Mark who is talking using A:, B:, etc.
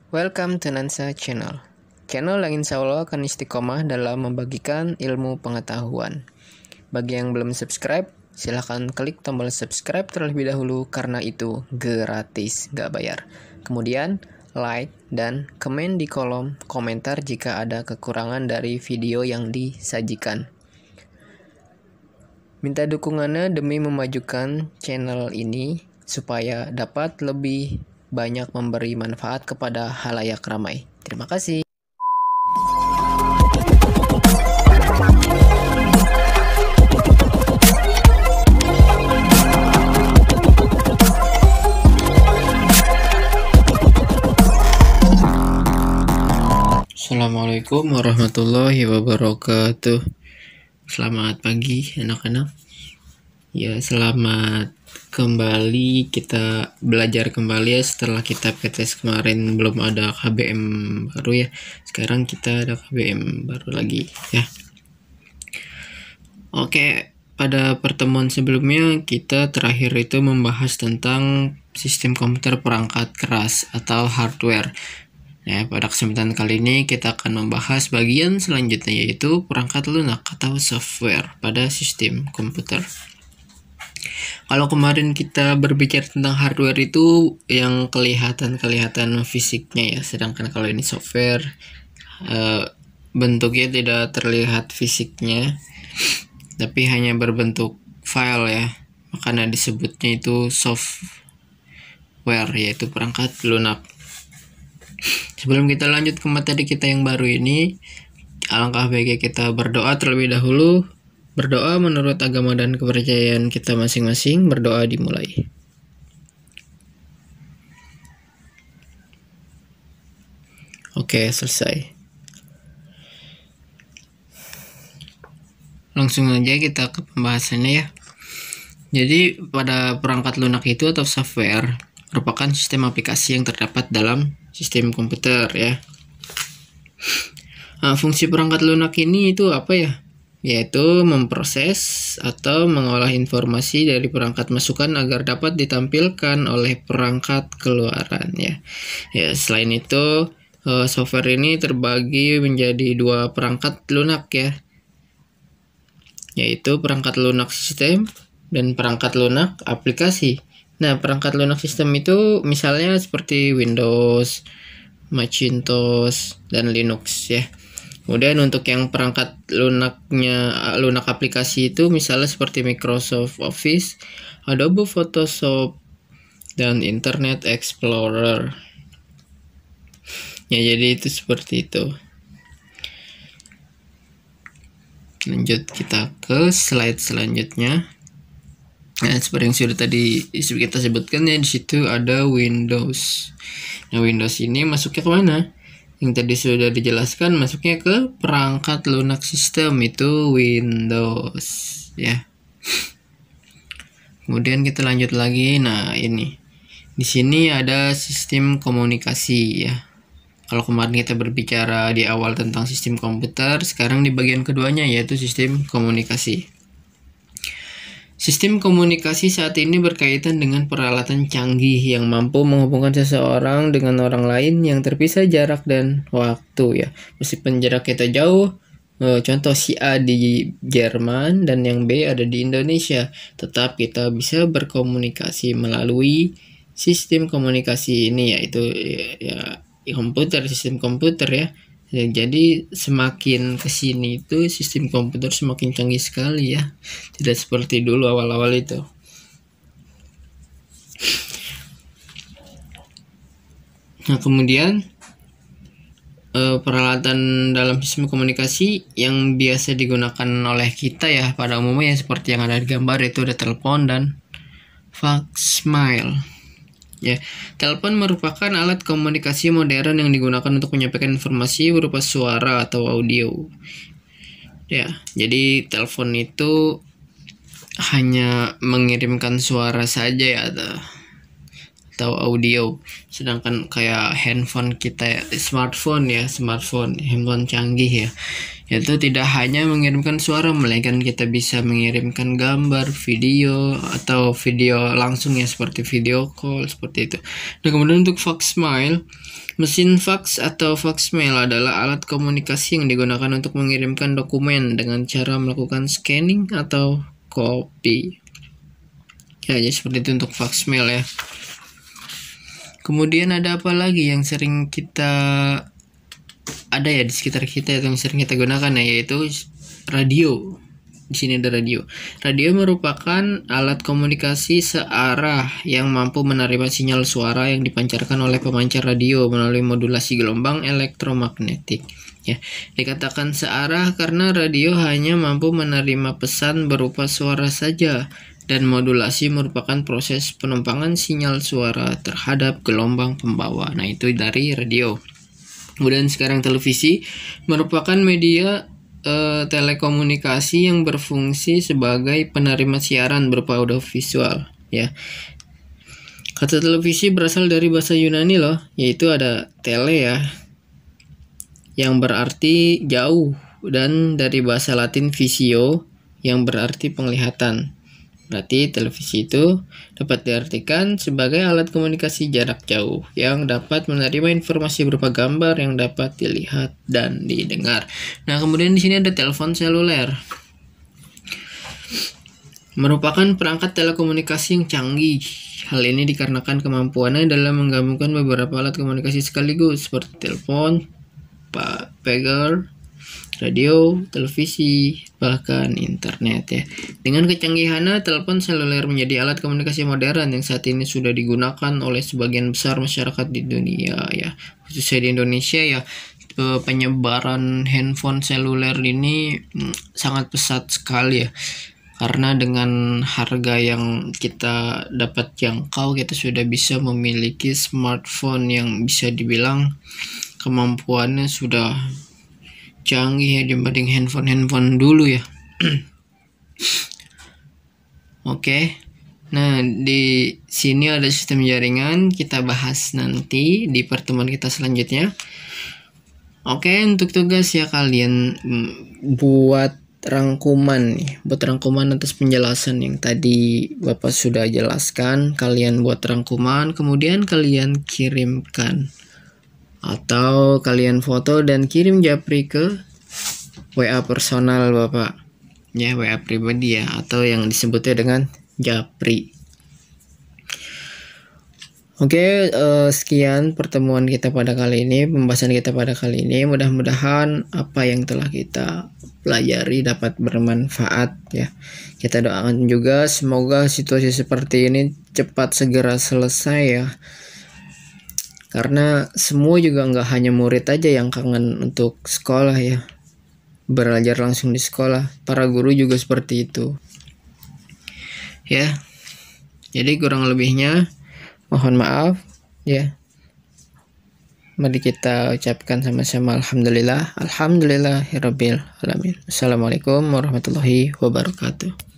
A: Welcome to Nansa Channel. Channel yang insya Allah akan istiqomah dalam membagikan ilmu pengetahuan. Bagi yang belum subscribe, silahkan klik tombol subscribe terlebih dahulu karena itu gratis, gak bayar. Kemudian, like dan komen di kolom komentar jika ada kekurangan dari video yang disajikan. Minta dukungannya demi memajukan channel ini supaya dapat lebih banyak memberi manfaat kepada halayak ramai. Terima kasih. Assalamualaikum warahmatullahi wabarakatuh. Selamat pagi anak-anak. Ya, selamat kembali, kita belajar kembali ya setelah kita PTS kemarin belum ada KBM baru ya. Sekarang kita ada KBM baru lagi ya. Oke, pada pertemuan sebelumnya kita terakhir itu membahas tentang sistem komputer perangkat keras atau hardware. Ya, pada kesempatan kali ini kita akan membahas bagian selanjutnya yaitu perangkat lunak atau software pada sistem komputer. Kalau kemarin kita berbicara tentang hardware itu yang kelihatan fisiknya ya, sedangkan kalau ini software bentuknya tidak terlihat fisiknya, tapi hanya berbentuk file ya, makanya disebutnya itu software, yaitu perangkat lunak. Sebelum kita lanjut ke materi kita yang baru ini, alangkah baiknya kita berdoa terlebih dahulu. Berdoa menurut agama dan kepercayaan kita masing-masing. Berdoa dimulai. Oke, selesai. Langsung aja kita ke pembahasannya ya. Jadi pada perangkat lunak itu atau software merupakan sistem aplikasi yang terdapat dalam sistem komputer ya. Nah, fungsi perangkat lunak ini itu apa ya? Yaitu memproses atau mengolah informasi dari perangkat masukan agar dapat ditampilkan oleh perangkat keluaran ya. Ya, selain itu software ini terbagi menjadi dua perangkat lunak ya, yaitu perangkat lunak sistem dan perangkat lunak aplikasi. Nah, perangkat lunak sistem itu misalnya seperti Windows, Macintosh, dan Linux ya. Kemudian untuk yang perangkat lunak aplikasi itu misalnya seperti Microsoft Office, Adobe Photoshop, dan Internet Explorer. Ya, jadi itu seperti itu. Lanjut kita ke slide selanjutnya. Nah, seperti yang sudah tadi kita sebutkan ya, di situ ada Windows. Nah, Windows ini masuknya ke mana? Yang tadi sudah dijelaskan, masuknya ke perangkat lunak sistem, itu Windows ya. Kemudian kita lanjut lagi. Nah, ini di sini ada sistem komunikasi ya. Kalau kemarin kita berbicara di awal tentang sistem komputer, sekarang di bagian keduanya yaitu sistem komunikasi. Sistem komunikasi saat ini berkaitan dengan peralatan canggih yang mampu menghubungkan seseorang dengan orang lain yang terpisah jarak dan waktu ya. Meskipun jarak kita jauh, contoh si A di Jerman dan yang B ada di Indonesia, tetap kita bisa berkomunikasi melalui sistem komunikasi ini, yaitu ya komputer, sistem komputer ya. Ya, jadi semakin kesini itu sistem komputer semakin canggih sekali ya, tidak seperti dulu awal-awal itu. Nah, kemudian peralatan dalam sistem komunikasi yang biasa digunakan oleh kita ya pada umumnya seperti yang ada di gambar, itu ada telepon dan faxmail. Ya, telepon merupakan alat komunikasi modern yang digunakan untuk menyampaikan informasi berupa suara atau audio. Ya, jadi telepon itu hanya mengirimkan suara saja ya. atau audio. Sedangkan kayak handphone kita, smartphone handphone canggih ya, itu tidak hanya mengirimkan suara, melainkan kita bisa mengirimkan gambar, video, atau video langsung ya, seperti video call seperti itu. Nah, kemudian untuk faxmail, mesin fax atau faxmail adalah alat komunikasi yang digunakan untuk mengirimkan dokumen dengan cara melakukan scanning atau copy. Ya, jadi seperti itu untuk faxmail ya. Kemudian ada apa lagi yang sering kita ada ya di sekitar kita yang sering kita gunakan ya, yaitu radio. Di sini ada radio. Radio merupakan alat komunikasi searah yang mampu menerima sinyal suara yang dipancarkan oleh pemancar radio melalui modulasi gelombang elektromagnetik. Ya, dikatakan searah karena radio hanya mampu menerima pesan berupa suara saja, dan modulasi merupakan proses penumpangan sinyal suara terhadap gelombang pembawa. Nah, itu dari radio. Kemudian sekarang televisi merupakan media telekomunikasi yang berfungsi sebagai penerima siaran berupa audiovisual ya. Kata televisi berasal dari bahasa Yunani loh, yaitu ada tele ya, yang berarti jauh, dan dari bahasa Latin visio yang berarti penglihatan. Berarti televisi itu dapat diartikan sebagai alat komunikasi jarak jauh yang dapat menerima informasi berupa gambar yang dapat dilihat dan didengar. Nah, kemudian di sini ada telepon seluler. Merupakan perangkat telekomunikasi yang canggih. Hal ini dikarenakan kemampuannya dalam menggabungkan beberapa alat komunikasi sekaligus seperti telepon, pager, radio, televisi, bahkan internet ya. Dengan kecanggihannya, telepon seluler menjadi alat komunikasi modern yang saat ini sudah digunakan oleh sebagian besar masyarakat di dunia ya. Khususnya di Indonesia ya, penyebaran handphone seluler ini sangat pesat sekali ya. Karena dengan harga yang kita dapat jangkau, kita sudah bisa memiliki smartphone yang bisa dibilang kemampuannya sudah canggih ya dibanding handphone dulu ya. Oke. Nah, di sini ada sistem jaringan, kita bahas nanti di pertemuan kita selanjutnya. Oke, untuk tugas ya kalian buat rangkuman atas penjelasan yang tadi Bapak sudah jelaskan. Kalian buat rangkuman, kemudian kalian kirimkan atau kalian foto dan kirim japri ke WA personal Bapak ya, WA pribadi ya, atau yang disebutnya dengan japri. Oke, sekian pertemuan kita pada kali ini, pembahasan kita pada kali ini. Mudah-mudahan apa yang telah kita pelajari dapat bermanfaat ya. Kita doakan juga semoga situasi seperti ini cepat segera selesai ya. Karena semua juga nggak hanya murid aja yang kangen untuk sekolah ya, belajar langsung di sekolah, para guru juga seperti itu ya. Jadi kurang lebihnya mohon maaf ya. Mari kita ucapkan sama-sama alhamdulillahirabbil alamin. Assalamualaikum warahmatullahi wabarakatuh.